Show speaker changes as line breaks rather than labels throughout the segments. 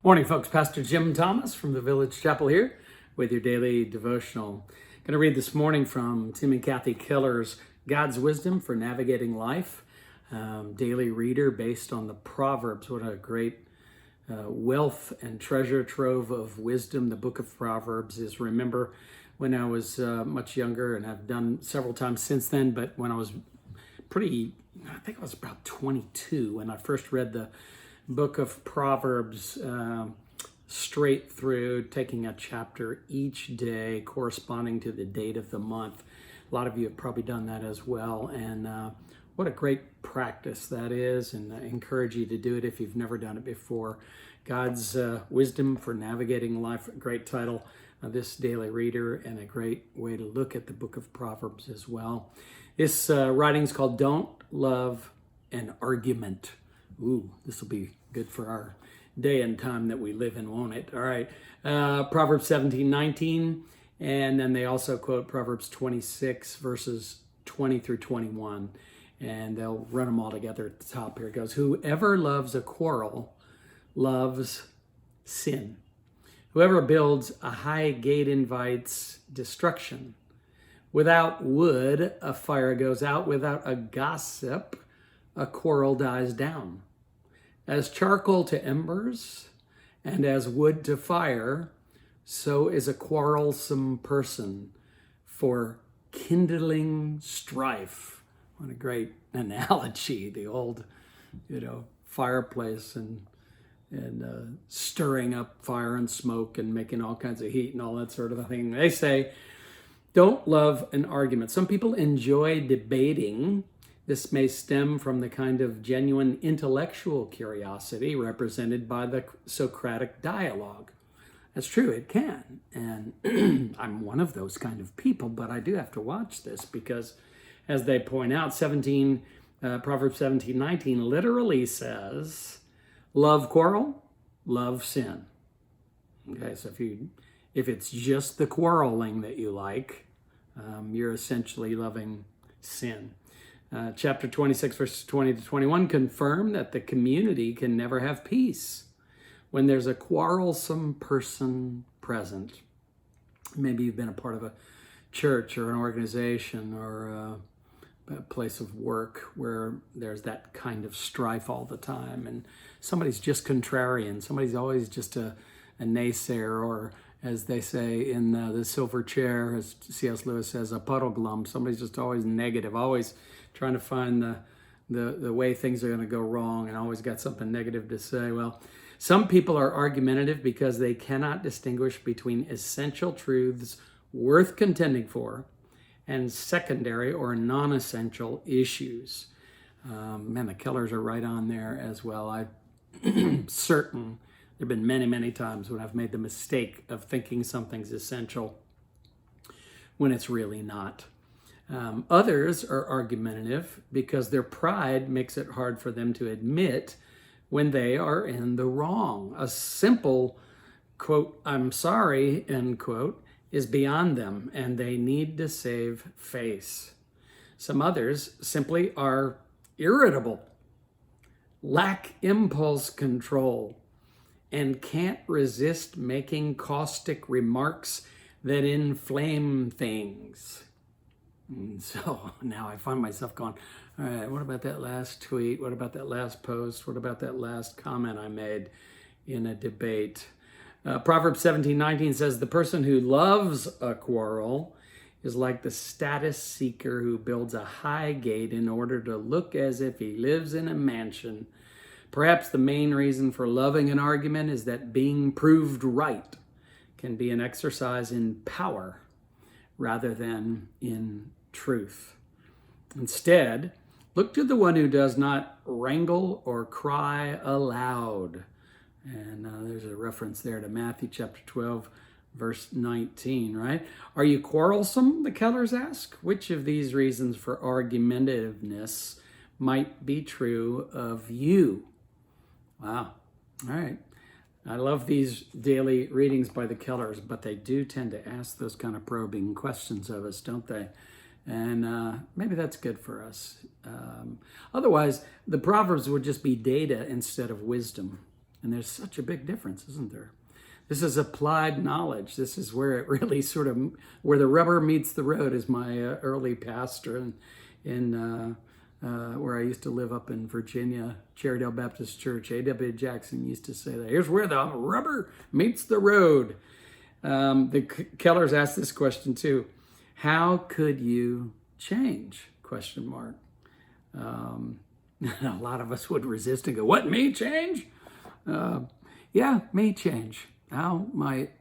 Morning, folks. Pastor Jim Thomas from the Village Chapel here with your daily devotional. Going to read this morning from Tim and Kathy Keller's God's Wisdom for Navigating Life, daily reader based on the Proverbs. What a great wealth and treasure trove of wisdom the book of Proverbs is. Remember when I was much younger, and I've done several times since then, but when I was I think I was about 22 when I first read the book of Proverbs straight through, taking a chapter each day corresponding to the date of the month. A lot of you have probably done that as well, and what a great practice that is, and I encourage you to do it if you've never done it before. God's Wisdom for Navigating Life, a great title of this daily reader, and a great way to look at the book of Proverbs as well. This writing is called Don't Love an Argument. Ooh, this will be good for our day and time that we live in, won't it? All right. Proverbs 17:19, and then they also quote Proverbs 26, verses 20 through 21, and they'll run them all together at the top. Here it goes. Whoever loves a quarrel loves sin. Whoever builds a high gate invites destruction. Without wood, a fire goes out. Without a gossip, a quarrel dies down. As charcoal to embers and as wood to fire, so is a quarrelsome person for kindling strife. What a great analogy, the old, fireplace and stirring up fire and smoke and making all kinds of heat and all that sort of thing. They say, don't love an argument. Some people enjoy debating. This may stem from the kind of genuine intellectual curiosity represented by the Socratic dialogue. That's true, it can. And I'm one of those kind of people, but I do have to watch this because, as they point out, Proverbs 17:19 literally says, love quarrel, love sin. Okay, so if it's just the quarreling that you like, you're essentially loving sin. Chapter 26, verses 20 to 21 confirm that the community can never have peace when there's a quarrelsome person present. Maybe you've been a part of a church or an organization or a place of work where there's that kind of strife all the time, and somebody's just contrarian, somebody's always just a naysayer, or as they say in the Silver Chair, as C.S. Lewis says, a puddle glum. Somebody's just always negative, always trying to find the way things are going to go wrong, and always got something negative to say. Well, some people are argumentative because they cannot distinguish between essential truths worth contending for and secondary or non-essential issues. The Kellers are right on there as well. I'm certain there have been many, many times when I've made the mistake of thinking something's essential when it's really not. Others are argumentative because their pride makes it hard for them to admit when they are in the wrong. A simple, quote, I'm sorry, end quote, is beyond them, and they need to save face. Some others simply are irritable, lack impulse control, and can't resist making caustic remarks that inflame things. And so now I find myself going, all right, what about that last tweet? What about that last post? What about that last comment I made in a debate? Proverbs 17:19 says, the person who loves a quarrel is like the status seeker who builds a high gate in order to look as if he lives in a mansion. Perhaps the main reason for loving an argument is that being proved right can be an exercise in power rather than in truth. Instead, look to the one who does not wrangle or cry aloud. And there's a reference there to Matthew chapter 12, verse 19, right? Are you quarrelsome, the Kellers ask? Which of these reasons for argumentativeness might be true of you? Wow. All right. I love these daily readings by the Kellers, but they do tend to ask those kind of probing questions of us, don't they? And maybe that's good for us. Otherwise, the Proverbs would just be data instead of wisdom. And there's such a big difference, isn't there? This is applied knowledge. This is where it really sort of, where the rubber meets the road, as my early pastor in where I used to live up in Virginia, Cherrydale Baptist Church, A.W. Jackson used to say that. Here's where the rubber meets the road. The Kellers asked this question too. How could you change? Question mark. A lot of us would resist and go, what, me change? Yeah, me change. How might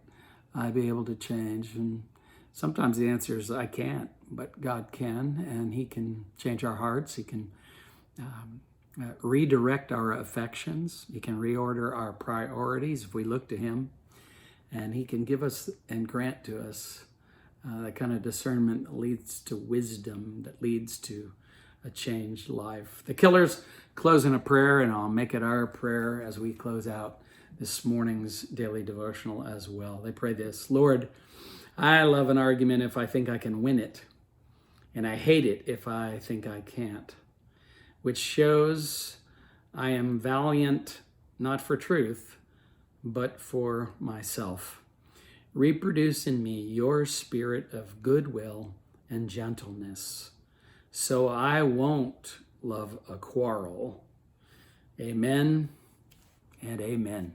I be able to change? And sometimes the answer is I can't, but God can, and He can change our hearts. He can redirect our affections. He can reorder our priorities if we look to Him, and He can give us and grant to us the kind of discernment that leads to wisdom, that leads to a changed life. The Kellers close in a prayer, and I'll make it our prayer as we close out this morning's daily devotional as well. They pray this: Lord, I love an argument if I think I can win it, and I hate it if I think I can't, which shows I am valiant not for truth, but for myself. Reproduce in me your spirit of goodwill and gentleness, so I won't love a quarrel. Amen and amen.